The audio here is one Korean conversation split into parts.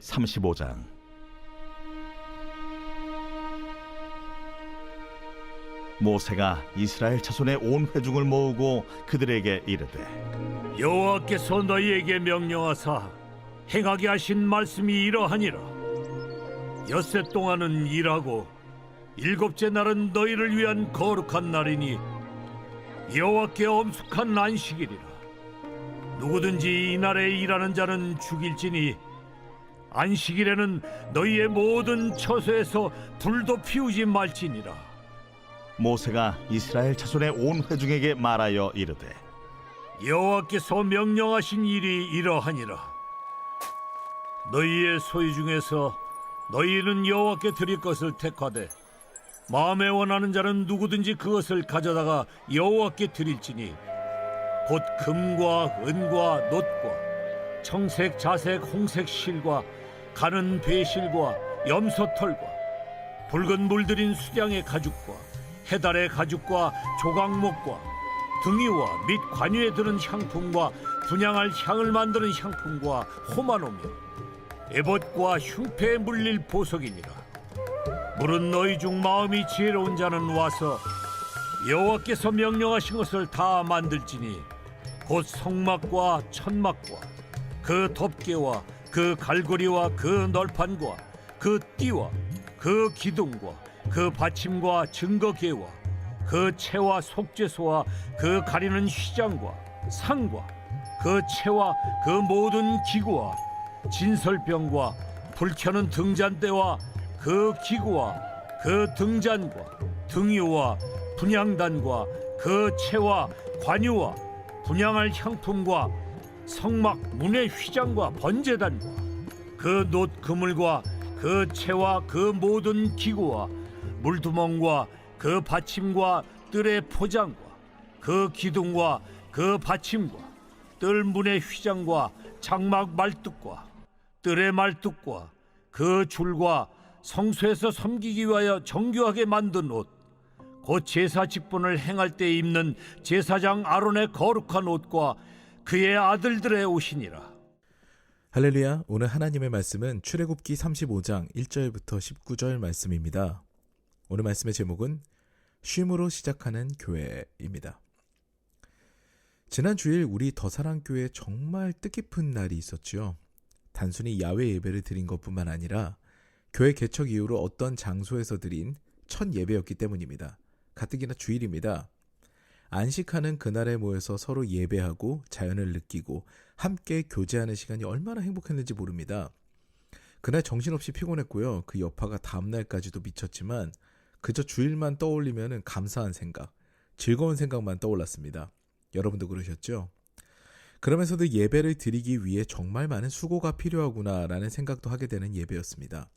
35장. 모세가 이스라엘 자손의 온 회중을 모으고 그들에게 이르되, 여호와께서 너희에게 명령하사 행하게 하신 말씀이 이러하니라. 엿새 동안은 일하고 일곱째 날은 너희를 위한 거룩한 날이니 여호와께 엄숙한 안식일이라. 누구든지 이날에 일하는 자는 죽일지니 안식일에는 너희의 모든 처소에서 불도 피우지 말지니라. 모세가 이스라엘 자손의 온 회중에게 말하여 이르되, 여호와께서 명령하신 일이 이러하니라. 너희의 소유 중에서 너희는 여호와께 드릴 것을 택하되 마음에 원하는 자는 누구든지 그것을 가져다가 여호와께 드릴지니 곧 금과 은과 놋과 청색, 자색, 홍색 실과 가는 배실과 염소털과 붉은 물들인 수량의 가죽과 해달의 가죽과 조각목과 등이와 및 관유에 드는 향품과 분향할 향을 만드는 향품과 호마노며 에봇과 흉패에 물릴 보석이니라. 물은 너희 중 마음이 지혜로운 자는 와서 여호와께서 명령하신 것을 다 만들지니 곧 성막과 천막과 그 덮개와 그 갈고리와 그 널판과 그 띠와 그 기둥과 그 받침과 증거계와 그 채와 속죄소와 그 가리는 휘장과 상과 그 채와 그 모든 기구와 진설병과 불켜는 등잔대와 그 기구와 그 등잔과 등유와 분향단과 그 채와 관유와 분향할 향품과 성막 문의 휘장과 번제단과 그 놋 그물과 그 채와 그 모든 기구와 물두멍과 그 받침과 뜰의 포장과 그 기둥과 그 받침과 뜰 문의 휘장과 장막 말뚝과 뜰의 말뚝과 그 줄과 성소에서 섬기기 위하여 정교하게 만든 옷, 곧 제사 직분을 행할 때 입는 제사장 아론의 거룩한 옷과 그의 아들들의 옷이니라. 할렐루야. 오늘 하나님의 말씀은 출애굽기 35장 1절부터 19절 말씀입니다. 오늘 말씀의 제목은 쉼으로 시작하는 교회입니다. 지난 주일 우리 더사랑교회에 정말 뜻깊은 날이 있었지요. 단순히 야외 예배를 드린 것뿐만 아니라 교회 개척 이후로 어떤 장소에서 드린 첫 예배였기 때문입니다. 가뜩이나 주일입니다. 안식하는 그날에 모여서 서로 예배하고 자연을 느끼고 함께 교제하는 시간이 얼마나 행복했는지 모릅니다. 그날 정신없이 피곤했고요. 그 여파가 다음날까지도 미쳤지만 그저 주일만 떠올리면 감사한 생각, 즐거운 생각만 떠올랐습니다. 여러분도 그러셨죠? 그러면서도 예배를 드리기 위해 정말 많은 수고가 필요하구나라는 생각도 하게 되는 예배였습니다.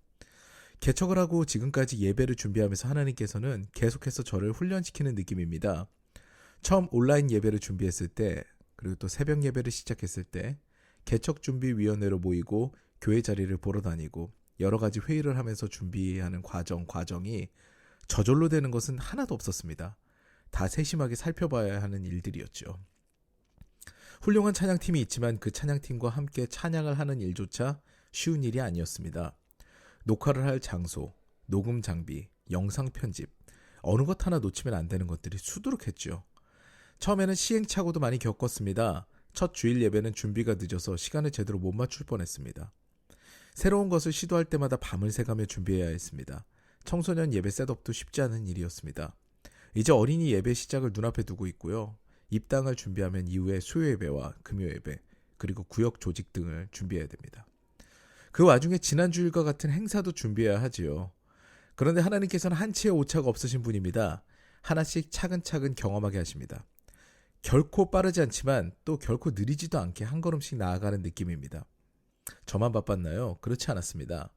개척을 하고 지금까지 예배를 준비하면서 하나님께서는 계속해서 저를 훈련시키는 느낌입니다. 처음 온라인 예배를 준비했을 때, 그리고 또 새벽 예배를 시작했을 때 개척준비위원회로 모이고 교회 자리를 보러 다니고 여러 가지 회의를 하면서 준비하는 과정이 저절로 되는 것은 하나도 없었습니다. 다 세심하게 살펴봐야 하는 일들이었죠. 훌륭한 찬양팀이 있지만 그 찬양팀과 함께 찬양을 하는 일조차 쉬운 일이 아니었습니다. 녹화를 할 장소, 녹음 장비, 영상 편집, 어느 것 하나 놓치면 안 되는 것들이 수두룩했죠. 처음에는 시행착오도 많이 겪었습니다. 첫 주일 예배는 준비가 늦어서 시간을 제대로 못 맞출 뻔했습니다. 새로운 것을 시도할 때마다 밤을 새가며 준비해야 했습니다. 청소년 예배 셋업도 쉽지 않은 일이었습니다. 이제 어린이 예배 시작을 눈앞에 두고 있고요. 입당을 준비하면 이후에 수요 예배와 금요 예배, 그리고 구역 조직 등을 준비해야 됩니다. 그 와중에 지난 주일과 같은 행사도 준비해야 하지요. 그런데 하나님께서는 한치의 오차가 없으신 분입니다. 하나씩 차근차근 경험하게 하십니다. 결코 빠르지 않지만 또 결코 느리지도 않게 한 걸음씩 나아가는 느낌입니다. 저만 바빴나요? 그렇지 않았습니다.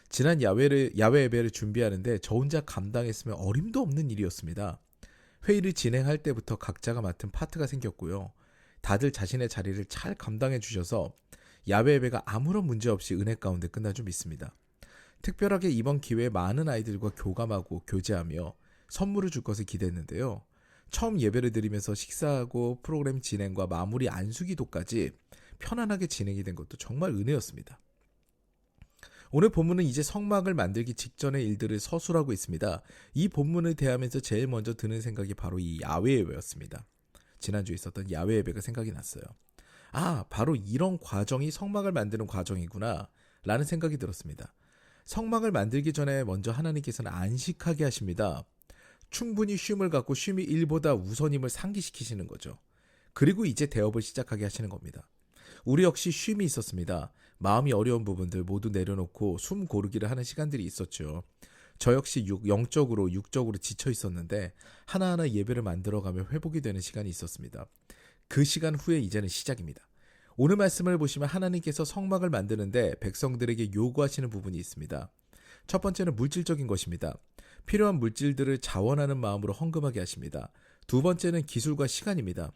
지난 야외 예배를 준비하는데 저 혼자 감당했으면 어림도 없는 일이었습니다. 회의를 진행할 때부터 각자가 맡은 파트가 생겼고요. 다들 자신의 자리를 잘 감당해 주셔서 야외 예배가 아무런 문제 없이 은혜 가운데 끝날 줄 믿습니다. 특별하게 이번 기회에 많은 아이들과 교감하고 교제하며 선물을 줄 것을 기대했는데요. 처음 예배를 드리면서 식사하고 프로그램 진행과 마무리 안수기도까지 편안하게 진행이 된 것도 정말 은혜였습니다. 오늘 본문은 이제 성막을 만들기 직전의 일들을 서술하고 있습니다. 이 본문을 대하면서 제일 먼저 드는 생각이 바로 이 야훼 예배였습니다. 지난주에 있었던 야훼 예배가 생각이 났어요. 아, 바로 이런 과정이 성막을 만드는 과정이구나 라는 생각이 들었습니다. 성막을 만들기 전에 먼저 하나님께서는 안식하게 하십니다. 충분히 쉼을 갖고 쉼이 일보다 우선임을 상기시키시는 거죠. 그리고 이제 대업을 시작하게 하시는 겁니다. 우리 역시 쉼이 있었습니다. 마음이 어려운 부분들 모두 내려놓고 숨 고르기를 하는 시간들이 있었죠. 저 역시 영적으로 육적으로 지쳐 있었는데 하나하나 예배를 만들어가며 회복이 되는 시간이 있었습니다. 그 시간 후에 이제는 시작입니다. 오늘 말씀을 보시면 하나님께서 성막을 만드는데 백성들에게 요구하시는 부분이 있습니다. 첫 번째는 물질적인 것입니다. 필요한 물질들을 자원하는 마음으로 헌금하게 하십니다. 두 번째는 기술과 시간입니다.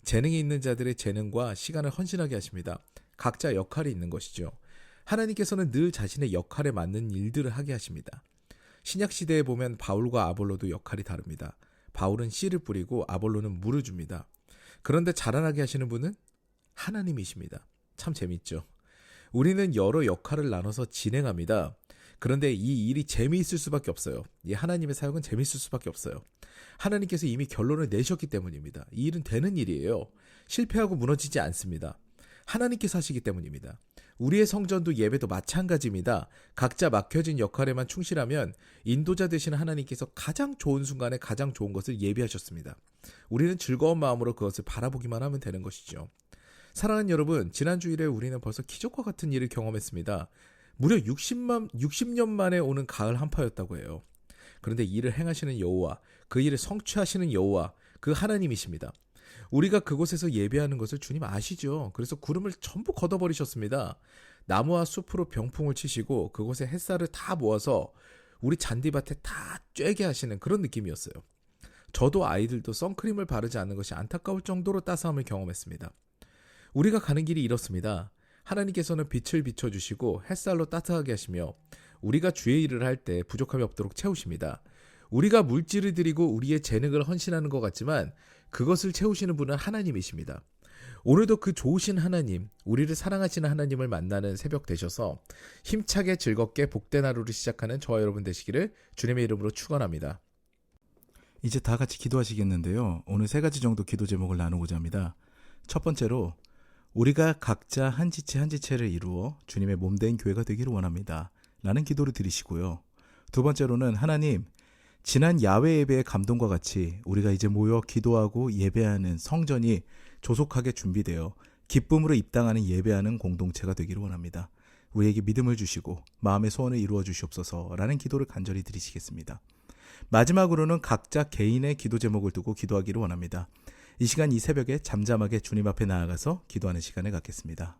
재능이 있는 자들의 재능과 시간을 헌신하게 하십니다. 각자 역할이 있는 것이죠. 하나님께서는 늘 자신의 역할에 맞는 일들을 하게 하십니다. 신약 시대에 보면 바울과 아볼로도 역할이 다릅니다. 바울은 씨를 뿌리고 아볼로는 물을 줍니다. 그런데 자라나게 하시는 분은 하나님이십니다. 참 재밌죠. 우리는 여러 역할을 나눠서 진행합니다. 그런데 이 일이 재미있을 수밖에 없어요. 이 하나님의 사역은 재미있을 수밖에 없어요. 하나님께서 이미 결론을 내셨기 때문입니다. 이 일은 되는 일이에요. 실패하고 무너지지 않습니다. 하나님께서 하시기 때문입니다. 우리의 성전도 예배도 마찬가지입니다. 각자 맡겨진 역할에만 충실하면 인도자 되시는 하나님께서 가장 좋은 순간에 가장 좋은 것을 예비하셨습니다. 우리는 즐거운 마음으로 그것을 바라보기만 하면 되는 것이죠. 사랑하는 여러분, 지난 주일에 우리는 벌써 기적과 같은 일을 경험했습니다. 무려 60년 만에 오는 가을 한파였다고 해요. 그런데 이를 행하시는 여호와, 그 일을 성취하시는 여호와, 그 하나님이십니다. 우리가 그곳에서 예배하는 것을 주님 아시죠? 그래서 구름을 전부 걷어버리셨습니다. 나무와 숲으로 병풍을 치시고 그곳에 햇살을 다 모아서 우리 잔디밭에 다 쬐게 하시는 그런 느낌이었어요. 저도 아이들도 선크림을 바르지 않는 것이 안타까울 정도로 따스함을 경험했습니다. 우리가 가는 길이 이렇습니다. 하나님께서는 빛을 비춰주시고 햇살로 따뜻하게 하시며 우리가 주의 일을 할 때 부족함이 없도록 채우십니다. 우리가 물질을 드리고 우리의 재능을 헌신하는 것 같지만 그것을 채우시는 분은 하나님이십니다. 오늘도 그 좋으신 하나님, 우리를 사랑하시는 하나님을 만나는 새벽 되셔서 힘차게 즐겁게 복된 하루를 시작하는 저와 여러분 되시기를 주님의 이름으로 축원합니다. 이제 다 같이 기도하시겠는데요. 오늘 3가지 정도 기도 제목을 나누고자 합니다. 첫 번째로 우리가 각자 한 지체 한 지체를 이루어 주님의 몸된 교회가 되기를 원합니다. 라는 기도를 드리시고요. 두 번째로는 하나님, 지난 야훼 예배의 감동과 같이 우리가 이제 모여 기도하고 예배하는 성전이 조속하게 준비되어 기쁨으로 입당하는 예배하는 공동체가 되기를 원합니다. 우리에게 믿음을 주시고 마음의 소원을 이루어 주시옵소서라는 기도를 간절히 드리시겠습니다. 마지막으로는 각자 개인의 기도 제목을 두고 기도하기를 원합니다. 이 시간 이 새벽에 잠잠하게 주님 앞에 나아가서 기도하는 시간을 갖겠습니다.